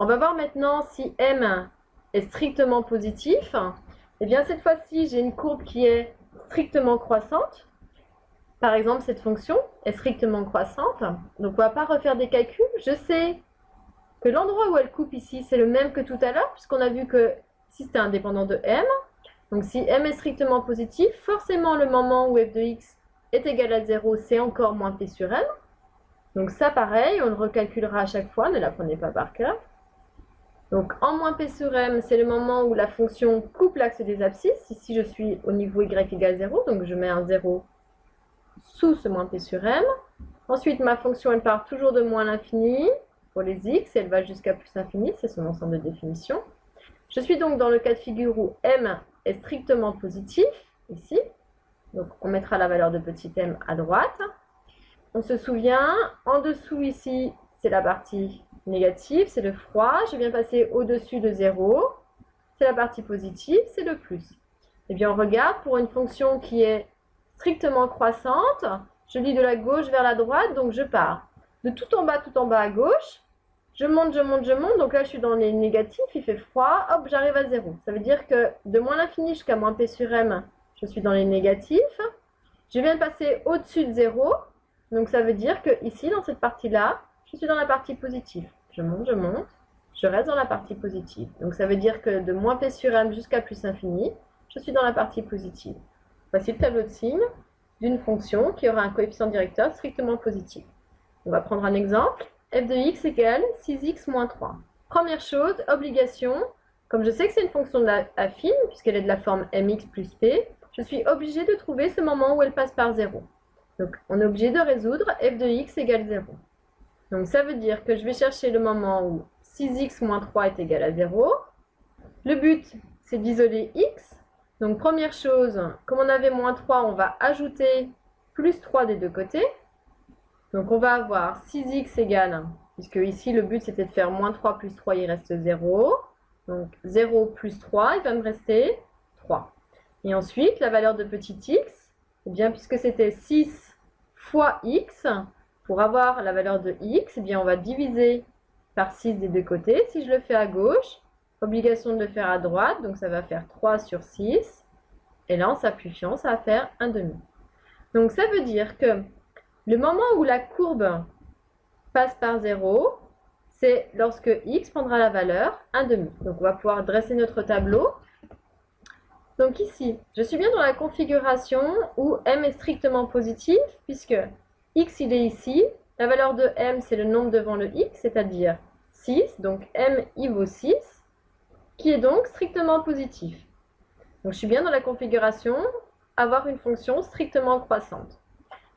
On va voir maintenant si m est strictement positif. Et bien cette fois-ci, j'ai une courbe qui est strictement croissante. Par exemple, cette fonction est strictement croissante. Donc on ne va pas refaire des calculs. Je sais que l'endroit où elle coupe ici, c'est le même que tout à l'heure, puisqu'on a vu que si c'était indépendant de m, donc si m est strictement positif, forcément le moment où f de x est égal à 0, c'est encore moins p sur m. Donc ça, pareil, on le recalculera à chaque fois, ne l'apprenez pas par cœur. Donc en moins p sur m, c'est le moment où la fonction coupe l'axe des abscisses. Ici, je suis au niveau y égale 0, donc je mets un 0 sous ce moins p sur m. Ensuite, ma fonction, elle part toujours de moins l'infini pour les x, et elle va jusqu'à plus l'infini, c'est son ensemble de définition. Je suis donc dans le cas de figure où m est strictement positif, ici. Donc on mettra la valeur de petit m à droite. On se souvient, en dessous ici, c'est la partie négative, c'est le froid. Je viens passer au-dessus de 0. C'est la partie positive, c'est le plus. Eh bien, on regarde pour une fonction qui est strictement croissante. Je lis de la gauche vers la droite, donc je pars de tout en bas à gauche. Je monte, je monte, je monte. Donc là, je suis dans les négatifs, il fait froid. Hop, j'arrive à 0. Ça veut dire que de moins l'infini jusqu'à moins p sur m, je suis dans les négatifs. Je viens de passer au-dessus de 0. Donc ça veut dire que ici, dans cette partie-là, je suis dans la partie positive. Je monte, je reste dans la partie positive. Donc ça veut dire que de moins p sur m jusqu'à plus infini, je suis dans la partie positive. Voici le tableau de signes d'une fonction qui aura un coefficient directeur strictement positif. On va prendre un exemple. F de x égale 6x moins 3. Première chose, obligation. Comme je sais que c'est une fonction affine, puisqu'elle est de la forme mx plus p, je suis obligée de trouver ce moment où elle passe par 0. Donc, on est obligé de résoudre f de x égale 0. Donc, ça veut dire que je vais chercher le moment où 6x moins 3 est égal à 0. Le but, c'est d'isoler x. Donc, première chose, comme on avait moins 3, on va ajouter plus 3 des deux côtés. Donc, on va avoir 6x égale, puisque ici, le but, c'était de faire moins 3 plus 3, il reste 0. Donc, 0 plus 3, il va me rester 3. Et ensuite, la valeur de petit x, eh bien, puisque c'était 6 fois x, pour avoir la valeur de x, eh bien, on va diviser par 6 des deux côtés. Si je le fais à gauche, obligation de le faire à droite, donc ça va faire 3 sur 6. Et là, en simplifiant, ça va faire 1 demi. Donc, ça veut dire que le moment où la courbe passe par 0, c'est lorsque x prendra la valeur 1 demi. Donc, on va pouvoir dresser notre tableau. Donc ici, je suis bien dans la configuration où m est strictement positif, puisque x il est ici. La valeur de m, c'est le nombre devant le x, c'est-à-dire 6. Donc m, il vaut 6, qui est donc strictement positif. Donc je suis bien dans la configuration avoir une fonction strictement croissante.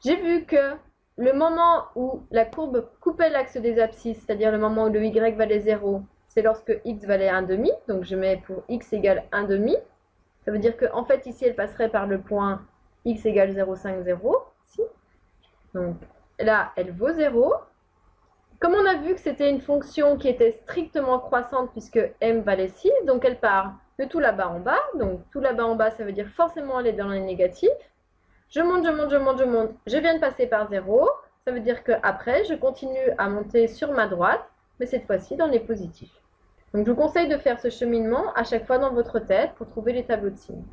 J'ai vu que le moment où la courbe coupait l'axe des abscisses, c'est-à-dire le moment où le y valait 0, c'est lorsque x valait 1 demi. Donc je mets pour x égale 1 demi. Ça veut dire qu'en fait, ici, elle passerait par le point x égale 0,50. Ici. Donc là, elle vaut 0. Comme on a vu que c'était une fonction qui était strictement croissante puisque m valait 6, donc elle part de tout là-bas en bas. Donc tout là-bas en bas, ça veut dire forcément elle est dans les négatifs. Je monte, je monte, je monte, je monte. Je viens de passer par 0. Ça veut dire qu'après, je continue à monter sur ma droite, mais cette fois-ci dans les positifs. Donc je vous conseille de faire ce cheminement à chaque fois dans votre tête pour trouver les tableaux de signes.